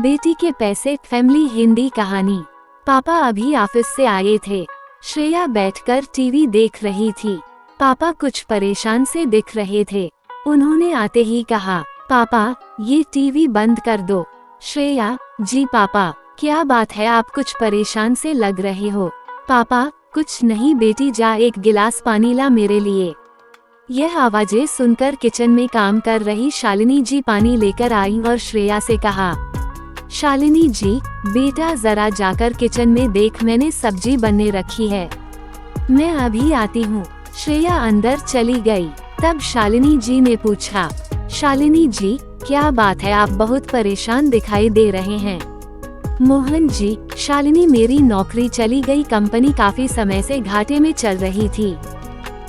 बेटी के पैसे फैमिली हिंदी कहानी। पापा अभी ऑफिस से आए थे। श्रेया बैठकर टीवी देख रही थी। पापा कुछ परेशान से दिख रहे थे। उन्होंने आते ही कहा, पापा ये टीवी बंद कर दो। श्रेया, जी पापा, क्या बात है, आप कुछ परेशान से लग रहे हो। पापा, कुछ नहीं बेटी, जा एक गिलास पानी ला मेरे लिए। यह आवाजें सुनकर किचन में काम कर रही शालिनी जी पानी लेकर आई और श्रेया से कहा, शालिनी जी बेटा जरा जाकर किचन में देख, मैंने सब्जी बनने रखी है, मैं अभी आती हूँ। श्रेया अंदर चली गई। तब शालिनी जी ने पूछा, शालिनी जी क्या बात है, आप बहुत परेशान दिखाई दे रहे हैं। मोहन जी, शालिनी मेरी नौकरी चली गई, कंपनी काफी समय से घाटे में चल रही थी।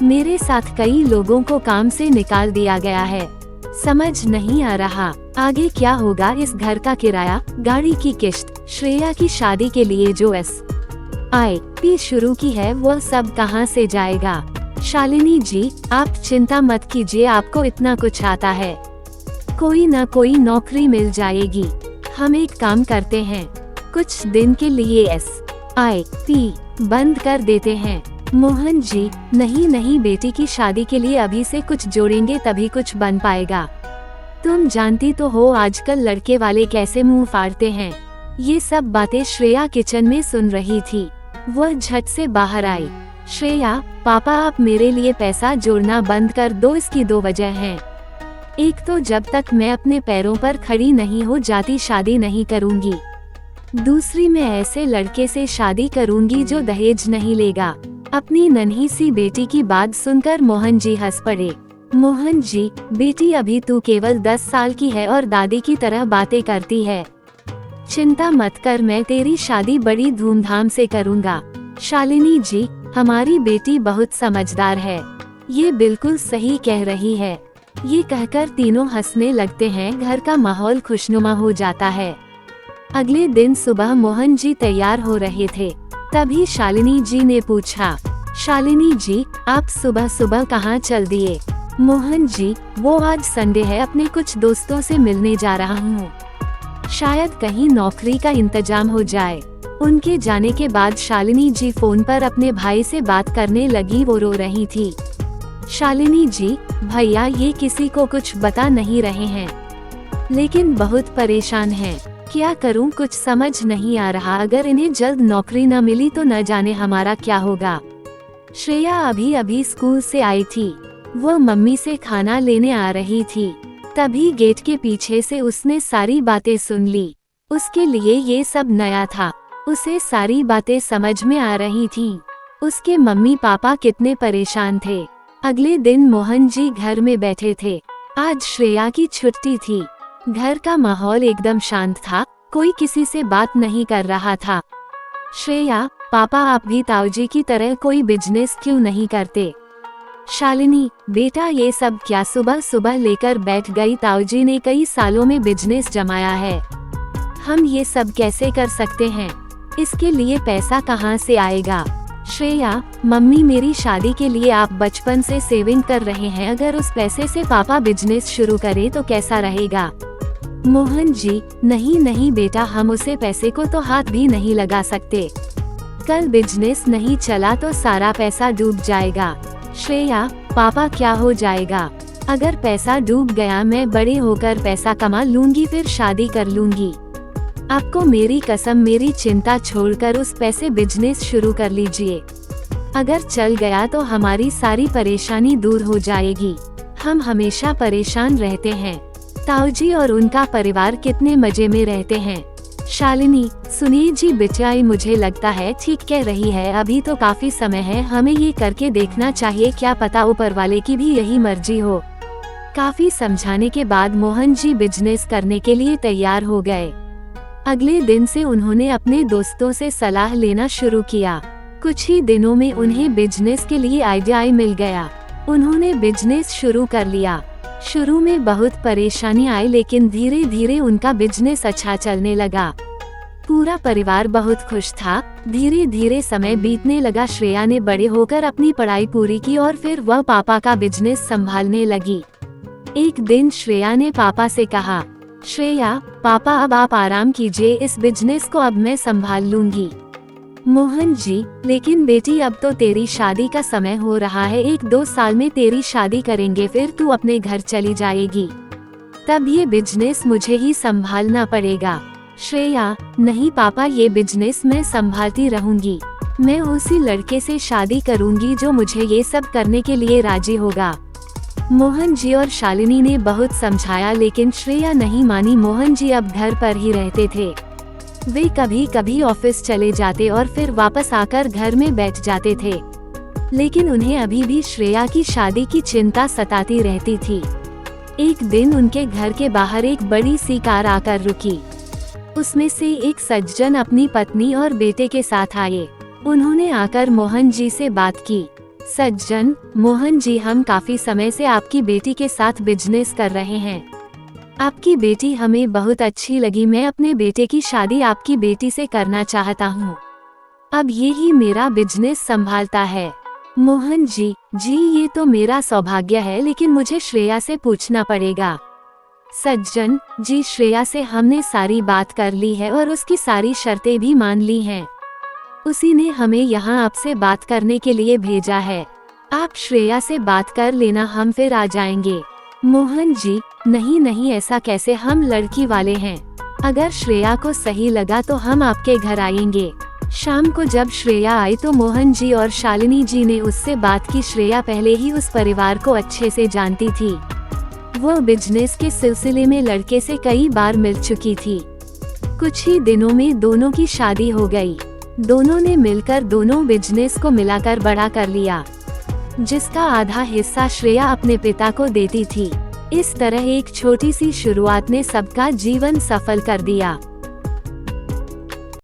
मेरे साथ कई लोगों को काम से निकाल दिया गया है। समझ नहीं आ रहा आगे क्या होगा। इस घर का किराया, गाड़ी की किश्त, श्रेया की शादी के लिए जो SIP शुरू की है वो सब कहां से जाएगा। शालिनी जी आप चिंता मत कीजिए, आपको इतना कुछ आता है, कोई न कोई नौकरी मिल जाएगी। हम एक काम करते हैं, कुछ दिन के लिए SIP बंद कर देते हैं। मोहन जी, नहीं नहीं बेटी की शादी के लिए अभी से कुछ जोड़ेंगे तभी कुछ बन पाएगा। तुम जानती तो हो आजकल लड़के वाले कैसे मुंह फाड़ते हैं। ये सब बातें श्रेया किचन में सुन रही थी। वह झट से बाहर आई। श्रेया, पापा आप मेरे लिए पैसा जोड़ना बंद कर दो, इसकी दो वजह हैं। एक तो जब तक मैं अपने पैरों पर खड़ी नहीं हो जाती शादी नहीं करूंगी। दूसरी, मैं ऐसे लड़के से शादी करूंगी जो दहेज नहीं लेगा। अपनी नन्ही सी बेटी की बात सुनकर मोहन जी हंस पड़े। मोहन जी, बेटी अभी तू केवल 10 साल की है और दादी की तरह बातें करती है। चिंता मत कर, मैं तेरी शादी बड़ी धूमधाम से करूंगा। शालिनी जी, हमारी बेटी बहुत समझदार है, ये बिल्कुल सही कह रही है। ये कहकर तीनों हंसने लगते हैं। घर का माहौल खुशनुमा हो जाता है। अगले दिन सुबह मोहन जी तैयार हो रहे थे। तभी शालिनी जी ने पूछा, शालिनी जी आप सुबह सुबह कहाँ चल दिए। मोहन जी, वो आज संडे है, अपने कुछ दोस्तों से मिलने जा रहा हूँ, शायद कहीं नौकरी का इंतजाम हो जाए। उनके जाने के बाद शालिनी जी फोन पर अपने भाई से बात करने लगी। वो रो रही थी। शालिनी जी, भैया ये किसी को कुछ बता नहीं रहे हैं, लेकिन बहुत परेशान हैं। क्या करूं, कुछ समझ नहीं आ रहा। अगर इन्हें जल्द नौकरी न मिली तो न जाने हमारा क्या होगा। श्रेया अभी अभी स्कूल से आई थी। वह मम्मी से खाना लेने आ रही थी। तभी गेट के पीछे से उसने सारी बातें सुन ली। उसके लिए ये सब नया था। उसे सारी बातें समझ में आ रही थीं। उसके मम्मी पापा कितने परेशान थे। अगले दिन मोहन जी घर में बैठे थे। आज श्रेया की छुट्टी थी। घर का माहौल एकदम शांत था, कोई किसी से बात नहीं कर रहा था। श्रेया, पापा आप भी ताऊजी की तरह कोई बिजनेस क्यों नहीं करते। शालिनी, बेटा ये सब क्या सुबह सुबह लेकर बैठ गई, ताऊजी ने कई सालों में बिजनेस जमाया है, हम ये सब कैसे कर सकते हैं, इसके लिए पैसा कहाँ से आएगा। श्रेया, मम्मी मेरी शादी के लिए आप बचपन से सेविंग कर रहे हैं, अगर उस पैसे से पापा बिजनेस शुरू करें तो कैसा रहेगा। मोहन जी, नहीं नहीं बेटा, हम उसे पैसे को तो हाथ भी नहीं लगा सकते, कल बिजनेस नहीं चला तो सारा पैसा डूब जाएगा। श्रेया, पापा क्या हो जाएगा, अगर पैसा डूब गया मैं बड़े होकर पैसा कमा लूंगी, फिर शादी कर लूंगी। आपको मेरी कसम, मेरी चिंता छोड़कर उस पैसे बिजनेस शुरू कर लीजिए। अगर चल गया तो हमारी सारी परेशानी दूर हो जाएगी। हम हमेशा परेशान रहते हैं। ताऊजी और उनका परिवार कितने मजे में रहते हैं। शालिनी, सुनिए जी बिटियाई, मुझे लगता है ठीक कह रही है, अभी तो काफी समय है, हमें ये करके देखना चाहिए, क्या पता ऊपर वाले की भी यही मर्जी हो। काफी समझाने के बाद मोहन जी बिजनेस करने के लिए तैयार हो गए। अगले दिन से उन्होंने अपने दोस्तों से सलाह लेना शुरू किया। कुछ ही दिनों में उन्हें बिजनेस के लिए आइडिया मिल गया। उन्होंने बिजनेस शुरू कर लिया। शुरू में बहुत परेशानी आई, लेकिन धीरे धीरे उनका बिजनेस अच्छा चलने लगा। पूरा परिवार बहुत खुश था। धीरे धीरे समय बीतने लगा। श्रेया ने बड़े होकर अपनी पढ़ाई पूरी की और फिर वह पापा का बिजनेस संभालने लगी। एक दिन श्रेया ने पापा से कहा, श्रेया, पापा अब आप आराम कीजिए, इस बिजनेस को अब मैं संभाल लूंगी। मोहन जी, लेकिन बेटी अब तो तेरी शादी का समय हो रहा है, 1-2 साल में तेरी शादी करेंगे, फिर तू अपने घर चली जाएगी, तब ये बिजनेस मुझे ही संभालना पड़ेगा। श्रेया, नहीं पापा, ये बिजनेस मैं संभालती रहूंगी, मैं उसी लड़के से शादी करूंगी जो मुझे ये सब करने के लिए राजी होगा। मोहन जी और शालिनी ने बहुत समझाया, लेकिन श्रेया नहीं मानी। मोहन जी अब घर पर ही रहते थे। वे कभी कभी ऑफिस चले जाते और फिर वापस आकर घर में बैठ जाते थे, लेकिन उन्हें अभी भी श्रेया की शादी की चिंता सताती रहती थी। एक दिन उनके घर के बाहर एक बड़ी सी कार आकर रुकी। उसमें से एक सज्जन अपनी पत्नी और बेटे के साथ आए। उन्होंने आकर मोहन जी से बात की। सज्जन, मोहन जी, हम काफी समय से आपकी बेटी के साथ बिजनेस कर रहे हैं। आपकी बेटी हमें बहुत अच्छी लगी, मैं अपने बेटे की शादी आपकी बेटी से करना चाहता हूँ। अब ये ही मेरा बिजनेस संभालता है। मोहन जी, ये तो मेरा सौभाग्य है, लेकिन मुझे श्रेया से पूछना पड़ेगा। सज्जन जी, श्रेया से हमने सारी बात कर ली है और उसकी सारी शर्तें भी मान ली हैं। उसी ने हमें यहाँ आपसे बात करने के लिए भेजा है। आप श्रेया से बात कर लेना, हम फिर आ जाएंगे। मोहन जी, नहीं, ऐसा कैसे, हम लड़की वाले हैं। अगर श्रेया को सही लगा तो हम आपके घर आएंगे। शाम को जब श्रेया आई तो मोहन जी और शालिनी जी ने उससे बात की। श्रेया पहले ही उस परिवार को अच्छे से जानती थी। वो बिजनेस के सिलसिले में लड़के से कई बार मिल चुकी थी। कुछ ही दिनों में दोनों की शादी हो गई। दोनों ने मिलकर दोनों बिजनेस को मिलाकर बड़ा कर लिया, जिसका आधा हिस्सा श्रेया अपने पिता को देती थी। इस तरह एक छोटी सी शुरुआत ने सबका जीवन सफल कर दिया।